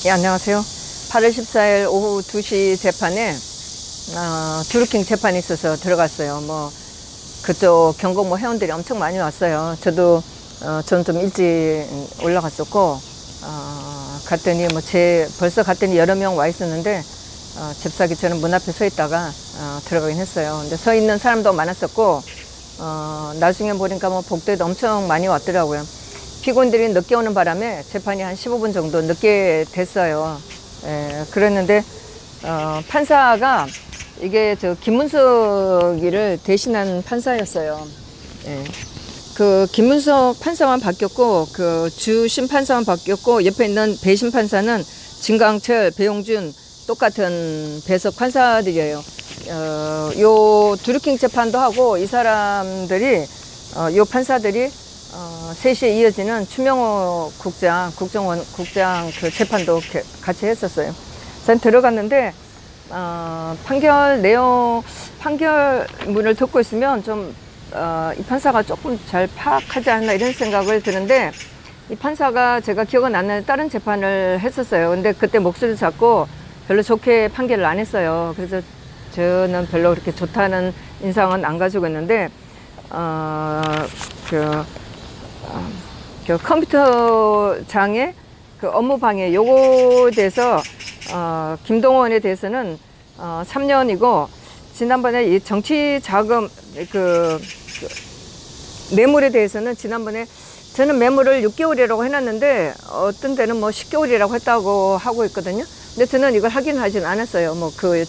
예, 안녕하세요. 8월 14일 오후 2시 재판에 드루킹 재판이 있어서 들어갔어요. 뭐 그쪽 경공모 회원들이 엄청 많이 왔어요. 저는 좀 일찍 올라갔었고 갔더니 벌써 갔더니 여러 명 와 있었는데 잽싸게 저는 문 앞에 서 있다가 들어가긴 했어요. 근데 서 있는 사람도 많았었고 나중에 보니까 뭐 복도에도 엄청 많이 왔더라고요. 피고인들이 늦게 오는 바람에 재판이 한 15분 정도 늦게 됐어요. 예, 그랬는데 판사가 이게 김문석이를 대신한 판사였어요. 예. 그 김문석 판사만 바뀌었고 그 주심 판사만 바뀌었고 옆에 있는 배심 판사는 진강철, 배용준 똑같은 배석 판사들이에요. 요 드루킹 재판도 하고 이 사람들이 요 판사들이 3시에 이어지는 추명호 국정원 국장 그 재판도 같이 했었어요. 전 들어갔는데 판결문을 듣고 있으면 좀 이 판사가 조금 잘 파악하지 않나 이런 생각을 드는데, 이 판사가 제가 기억은 안 나는데 다른 재판을 했었어요. 근데 그때 목소리 잡고 별로 좋게 판결을 안 했어요. 그래서 저는 별로 그렇게 좋다는 인상은 안 가지고 있는데 그 컴퓨터장의 그 업무방해 요거에 대해서 김동원에 대해서는 3년이고 지난번에 이 정치자금 뇌물에 대해서는 지난번에 저는 매물을 6개월이라고 해놨는데 어떤 데는 뭐 10개월이라고 했다고 하고 있거든요. 근데 저는 이걸 확인하진 않았어요. 그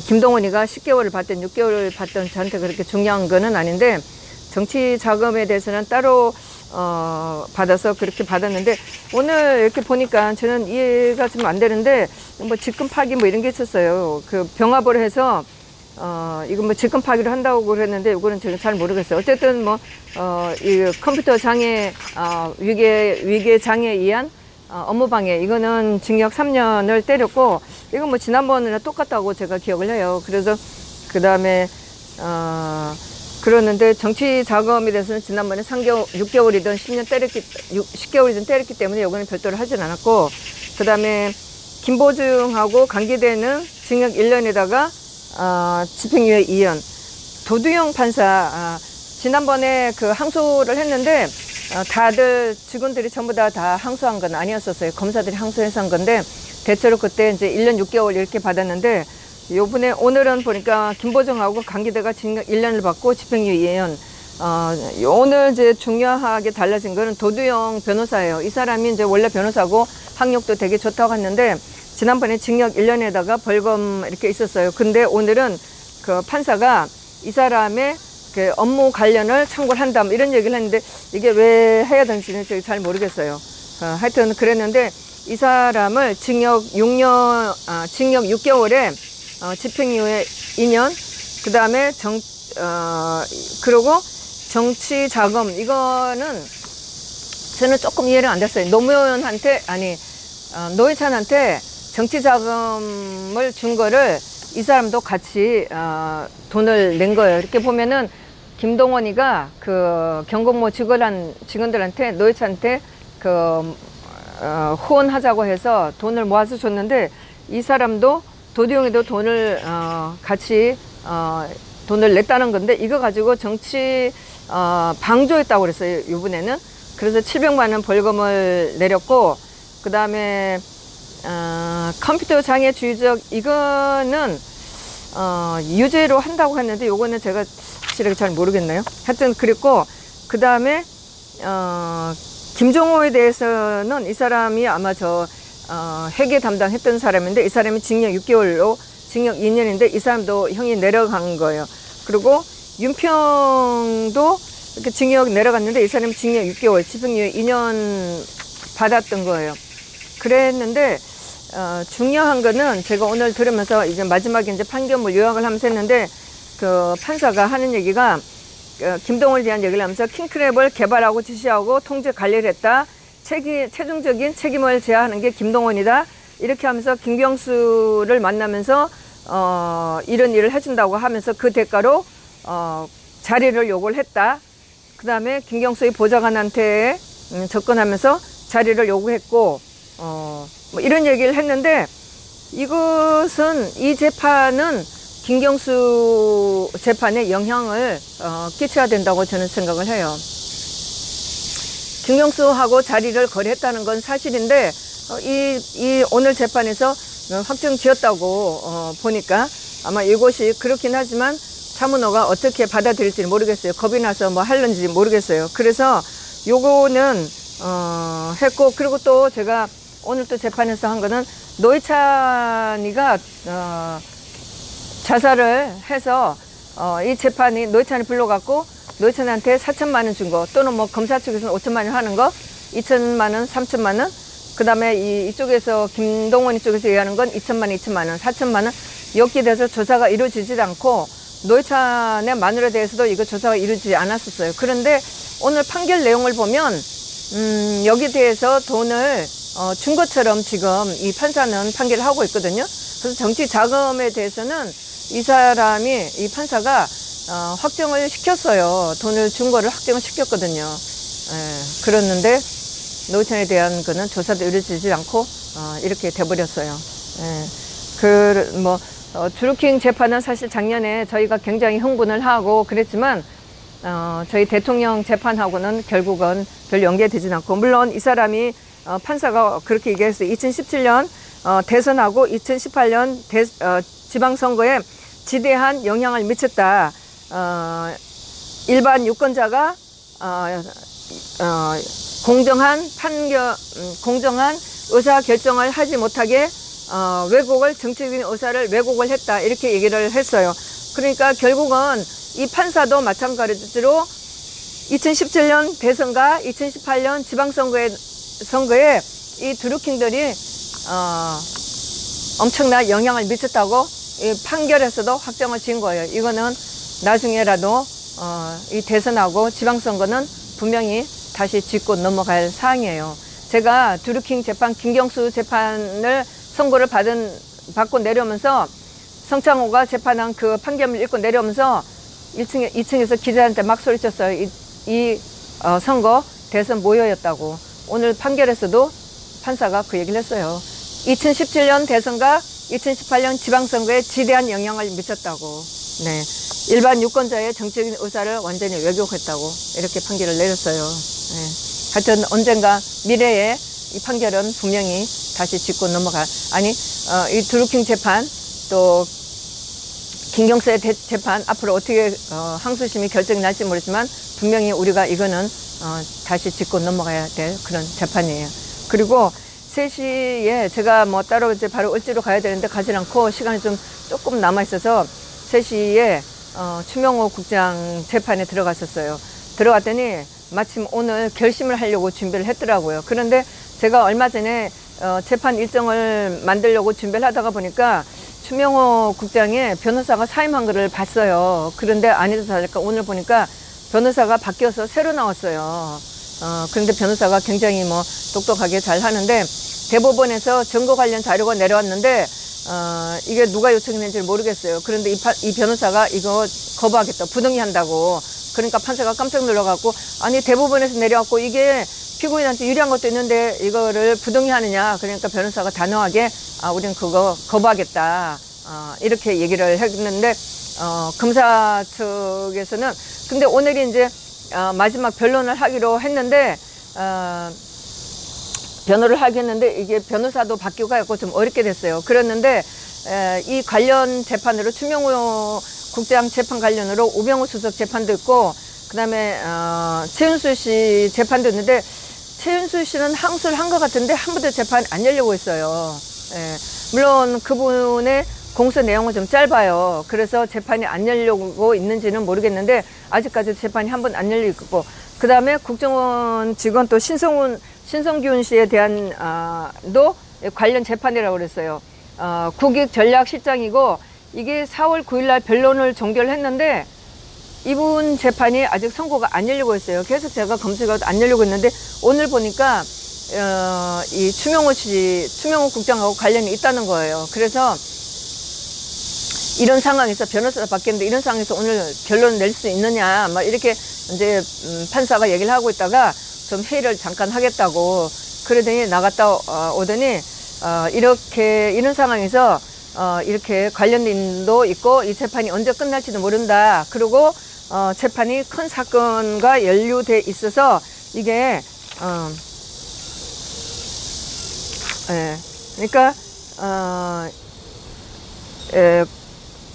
김동원이가 10개월을 받든 6개월을 받든 저한테 그렇게 중요한 거는 아닌데, 정치 자금에 대해서는 따로 받아서 그렇게 받았는데, 오늘 이렇게 보니까 저는 이해가 좀 안 되는데 뭐 직권 파기 뭐 이런 게 있었어요. 그 병합을 해서 이거 뭐 직권 파기를 한다고 그랬는데 이거는 제가 잘 모르겠어요. 어쨌든 이 컴퓨터 장애 위계 장애에 의한 업무방해, 이거는 징역 3년을 때렸고, 이건 뭐 지난번이랑 똑같다고 제가 기억을 해요. 그래서 그 다음에 그러는데 정치 자금에 대해서는 지난번에 6개월이든 10개월이든 때렸기 때문에 이거는 별도로 하진 않았고, 그 다음에 김보중하고 관계되는 징역 1년에다가 집행유예 2년. 도두영 판사 지난번에 그 항소를 했는데 다들 직원들이 전부 다 항소한 건 아니었었어요. 검사들이 항소해서 한 건데 대체로 그때 이제 1년 6개월 이렇게 받았는데, 요번에 오늘은 보니까 김보정하고 관계대가 징역 1년을 받고 집행유예 2년. 오늘 이제 중요하게 달라진 거는 도두영 변호사예요. 이 사람이 이제 원래 변호사고 학력도 되게 좋다고 했는데 지난번에 징역 1년에다가 벌금 이렇게 있었어요. 근데 오늘은 그 판사가 이 사람의 그 업무 관련을 참고를 한다 뭐 이런 얘기를 했는데, 이게 왜 해야 되는지는 제가 잘 모르겠어요. 하여튼 그랬는데 이 사람을 징역 6개월에 집행유예 2년, 그 다음에 그리고 정치 자금, 이거는 저는 조금 이해를 안 됐어요. 노회찬한테 정치 자금을 준 거를 이 사람도 같이 돈을 낸 거예요. 이렇게 보면은 김동원이가 그 경공모 직원들한테 노회찬한테 후원하자고 해서 돈을 모아서 줬는데, 이 사람도 도두영이도 돈을 같이 돈을 냈다는 건데, 이거 가지고 정치 방조했다고 그랬어요, 이번에는. 그래서 700만 원 벌금을 내렸고, 그 다음에 컴퓨터 장애 주의적, 이거는 유죄로 한다고 했는데 요거는 제가 확실하게 잘 모르겠네요. 하여튼 그랬고, 그 다음에 김종호에 대해서는 이 사람이 아마 회계 담당했던 사람인데 이 사람이 징역 6개월로 징역 2년인데 이 사람도 형이 내려간 거예요. 그리고 윤평도 이렇게 징역 내려갔는데 이 사람이 징역 6개월, 집행유예 2년 받았던 거예요. 그랬는데 중요한 거는 제가 오늘 들으면서 이제 마지막에 이제 판결문 요약을 하면서 했는데, 그 판사가 하는 얘기가 김동원에 대한 얘기를 하면서 킹크랩을 개발하고 지시하고 통제 관리를 했다. 최종적인 책임을 져야 하는 게 김동원이다. 이렇게 하면서 김경수를 만나면서 이런 일을 해준다고 하면서 그 대가로 자리를 요구를 했다. 그 다음에 김경수의 보좌관한테 접근하면서 자리를 요구했고 뭐 이런 얘기를 했는데 이것은 이 재판은 김경수 재판에 영향을 끼쳐야 된다고 저는 생각을 해요. 김경수하고 자리를 거래했다는 건 사실인데 이 오늘 재판에서 확정 지었다고 보니까 아마 이것이 그렇긴 하지만 차문호가 어떻게 받아들일지 모르겠어요. 겁이 나서 뭐 할는지 모르겠어요. 그래서 요거는 했고, 그리고 또 제가 오늘 또 재판에서 한 거는 노회찬이가 자살을 해서 이 재판이 노회찬이 불러갖고 노회찬한테 4천만 원 준 거, 또는 뭐 검사 측에서는 5천만 원 하는 거, 2천만 원, 3천만 원, 그 다음에 이쪽에서 김동원 이쪽에서 얘기하는 건 2천만 원, 2천만 원, 4천만 원, 여기에 대해서 조사가 이루어지지 않고 노회찬의 마누라에 대해서도 이거 조사가 이루어지지 않았었어요. 그런데 오늘 판결 내용을 보면 여기에 대해서 돈을 준 것처럼 지금 이 판사는 판결을 하고 있거든요. 그래서 정치 자금에 대해서는 이 사람이, 이 판사가 확정을 시켰어요. 돈을 준 거를 확정을 시켰거든요. 그랬는데 노회찬에 대한 거는 조사도 이루어지지 않고 이렇게 돼버렸어요. 드루킹 재판은 사실 작년에 저희가 굉장히 흥분을 하고 그랬지만 저희 대통령 재판하고는 결국은 별 연계되진 않고, 물론 이 사람이 판사가 그렇게 얘기했어요. 2017년 대선하고 2018년 지방선거에 지대한 영향을 미쳤다. 일반 유권자가 공정한 의사 결정을 하지 못하게 정치적인 의사를 왜곡을 했다, 이렇게 얘기를 했어요. 그러니까 결국은 이 판사도 마찬가지로 2017년 대선과 2018년 지방선거에 이 드루킹들이 엄청난 영향을 미쳤다고 이 판결에서도 확정을 지은 거예요. 이거는 나중에라도 이 대선하고 지방선거는 분명히 다시 짚고 넘어갈 사항이에요. 제가 드루킹 재판, 김경수 재판을 선고를 받고 내려오면서 성창호가 재판한 그 판결을 읽고 내려오면서 2층에서 기자한테 막 소리쳤어요. 이 선거 대선 모여였다고. 오늘 판결에서도 판사가 그 얘기를 했어요. 2017년 대선과 2018년 지방선거에 지대한 영향을 미쳤다고. 네, 일반 유권자의 정치적인 의사를 완전히 왜곡했다고 이렇게 판결을 내렸어요. 네. 하여튼 언젠가 미래에 이 판결은 분명히 다시 짚고 넘어갈, 이 드루킹 재판, 또 김경수의 재판 앞으로 어떻게 항소심이 결정이 날지 모르지만 분명히 우리가 이거는 다시 짚고 넘어가야 될 그런 재판이에요. 그리고 3시에 제가 뭐 따로 이제 바로 을지로 가야 되는데 가지 않고 시간이 좀 조금 남아 있어서 3시에 추명호 국장 재판에 들어갔었어요. 들어갔더니 마침 오늘 결심을 하려고 준비를 했더라고요. 그런데 제가 얼마 전에 재판 일정을 만들려고 준비를 하다가 보니까 추명호 국장의 변호사가 사임한 거를 봤어요. 그런데 아니도 다를까 오늘 보니까 변호사가 바뀌어서 새로 나왔어요. 그런데 변호사가 굉장히 뭐 똑똑하게 잘 하는데, 대법원에서 증거 관련 자료가 내려왔는데 이게 누가 요청했는지 모르겠어요. 그런데 이 변호사가 이거 거부하겠다, 부동의 한다고. 그러니까 판사가 깜짝 놀라갖고, 아니 대법원에서 내려왔고 이게 피고인한테 유리한 것도 있는데 이거를 부동의 하느냐. 그러니까 변호사가 단호하게 우리는 그거 거부하겠다, 이렇게 얘기를 했는데 검사 측에서는, 근데 오늘이 이제 마지막 변론을 하기로 했는데 이게 변호사도 바뀌고 가고 좀 어렵게 됐어요. 그랬는데 이 관련 재판으로 추명호 국장 재판 관련으로 우병우 수석 재판도 있고, 그 다음에 최윤수 씨 재판도 있는데, 최윤수 씨는 항소를 한 것 같은데 한 번도 재판 안 열려고 했어요. 물론 그분의 공소 내용은 좀 짧아요. 그래서 재판이 안 열려고 있는지는 모르겠는데 아직까지 재판이 한 번 안 열리고 있고, 그 다음에 국정원 직원 또 신성균 씨에 대한 도 관련 재판이라고 그랬어요. 국익전략실장이고 이게 4월 9일 날 변론을 종결을 했는데 이분 재판이 아직 선고가 안 열리고 있어요. 계속 제가 검색해도 안 열리고 있는데 오늘 보니까 이 추명호 국장하고 관련이 있다는 거예요. 그래서 이런 상황에서 변호사가 바뀌었는데 이런 상황에서 오늘 결론을 낼 수 있느냐, 막 이렇게 이제 판사가 얘기를 하고 있다가 좀 회의를 잠깐 하겠다고 그러더니 나갔다 오더니 이렇게 이런 상황에서 이렇게 관련인도 있고 이 재판이 언제 끝날지도 모른다. 그리고 재판이 큰 사건과 연루돼 있어서 이게 예, 그러니까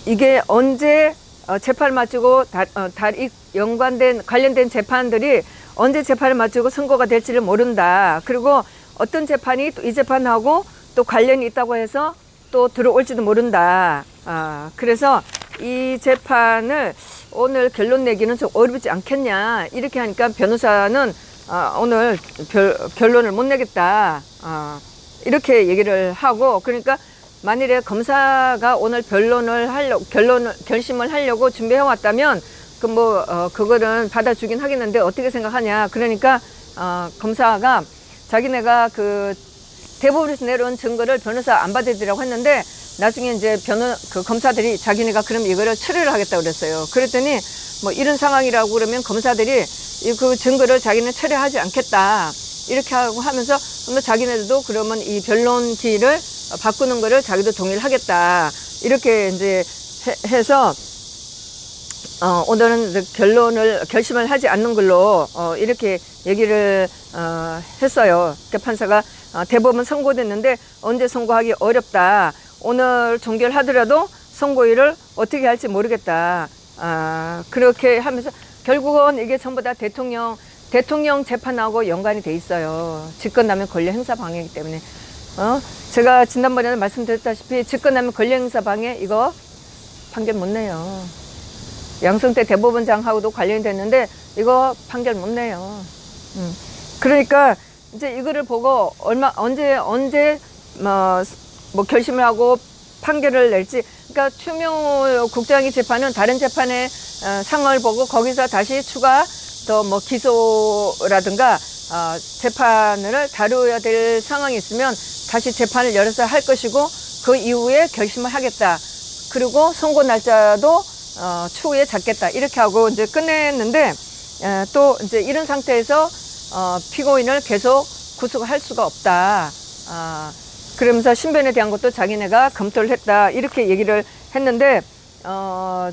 이게 언제 재판을 마치고 관련된 재판들이 언제 재판을 마치고 선고가 될지를 모른다. 그리고 어떤 재판이 또 이 재판하고 또 관련이 있다고 해서 또 들어올지도 모른다. 그래서 이 재판을 오늘 결론 내기는 좀 어렵지 않겠냐. 이렇게 하니까 변호사는 오늘 결론을 못 내겠다. 이렇게 얘기를 하고, 그러니까 만일에 검사가 오늘 결심을 하려고 준비해 왔다면 그거는 받아주긴 하겠는데 어떻게 생각하냐. 그러니까 검사가 자기네가 그 대법원에서 내려온 증거를 변호사 안 받아들이라고 했는데 나중에 이제 검사들이 자기네가 그럼 이거를 처리를 하겠다고 그랬어요. 그랬더니 뭐 이런 상황이라고 그러면 검사들이 그 증거를 자기는 처리하지 않겠다. 이렇게 하고 하면서 자기네들도 그러면 이 변론기를 바꾸는 거를 자기도 동의를 하겠다. 이렇게 이제 해서 오늘은 결심을 하지 않는 걸로 이렇게 얘기를 했어요. 그러니까 판사가 대법원 선고됐는데 언제 선고하기 어렵다. 오늘 종결하더라도 선고일을 어떻게 할지 모르겠다. 그렇게 하면서 결국은 이게 전부 다 대통령 재판하고 연관이 돼 있어요. 직권남용 권리 행사 방해이기 때문에. 제가 지난번에는 말씀드렸다시피 직권남용 권리 행사 방해 이거 판결 못 내요. 양승태 대법원장하고도 관련이 됐는데 이거 판결 못 내요. 그러니까 이제 이거를 보고 언제 뭐 결심을 하고 판결을 낼지. 그러니까 추명호 국장의 재판은 다른 재판의 상황을 보고 거기서 다시 추가 더 뭐 기소라든가 재판을 다루어야 될 상황이 있으면 다시 재판을 열어서 할 것이고 그 이후에 결심을 하겠다. 그리고 선고 날짜도 추후에 잡겠다. 이렇게 하고 이제 끝냈는데 또 이제 이런 상태에서 피고인을 계속 구속할 수가 없다. 그러면서 신변에 대한 것도 자기네가 검토를 했다. 이렇게 얘기를 했는데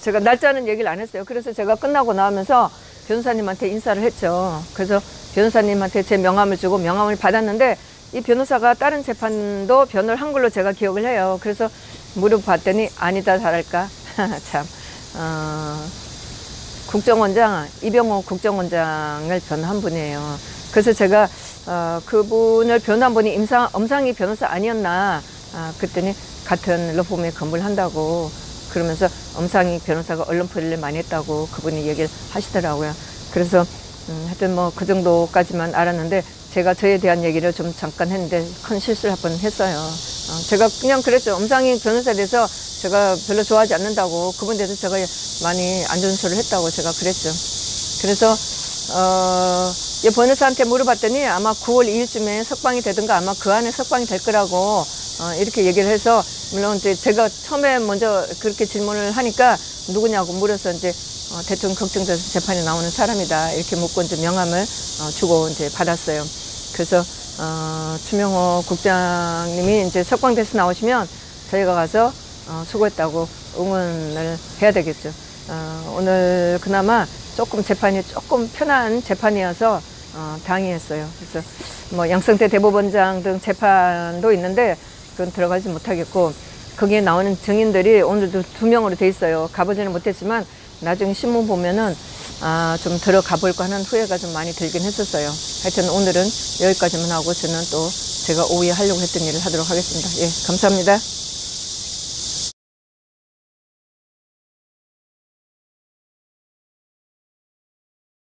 제가 날짜는 얘기를 안 했어요. 그래서 제가 끝나고 나오면서 변호사님한테 인사를 했죠. 그래서 변호사님한테 제 명함을 주고 명함을 받았는데 이 변호사가 다른 재판도 변호를 한 걸로 제가 기억을 해요. 그래서 물어봤더니 아니다 잘할까. 참 국정원장 이병호 국정원장을 변호한 분이에요. 그래서 제가 그분을 변호한 분이 엄상희 변호사 아니었나. 그랬더니 같은 로펌에 근무를 한다고 그러면서 엄상희 변호사가 언론 포기를 많이 했다고 그분이 얘기를 하시더라고요. 그래서 하여튼 뭐 그 정도까지만 알았는데 제가 저에 대한 얘기를 좀 잠깐 했는데 큰 실수를 한 번 했어요. 제가 그냥 그랬죠. 엄상희 변호사에 대해서 제가 별로 좋아하지 않는다고 그분에 대해서 제가 많이 안 좋은 소리를 했다고 제가 그랬죠. 그래서 이 변호사한테 물어봤더니 아마 9월 2일쯤에 석방이 되든가 아마 그 안에 석방이 될 거라고 이렇게 얘기를 해서 물론 이제 제가 처음에 먼저 그렇게 질문을 하니까 누구냐고 물어서 이제 대통령 걱정돼서 재판에 나오는 사람이다 이렇게 묻고 이제 명함을 주고 이제 받았어요. 그래서 추명호 국장님이 이제 석방돼서 나오시면 저희가 가서 수고했다고 응원을 해야 되겠죠. 오늘 그나마 조금 재판이 조금 편한 재판이어서 당의했어요. 그래서 뭐 양승태 대법원장 등 재판도 있는데 그건 들어가지 못하겠고 거기에 나오는 증인들이 오늘도 2명으로 돼 있어요. 가보지는 못했지만 나중에 신문 보면은 좀 들어가 볼까 하는 후회가 좀 많이 들긴 했었어요. 하여튼 오늘은 여기까지만 하고 저는 또 제가 오후에 하려고 했던 일을 하도록 하겠습니다. 예, 감사합니다.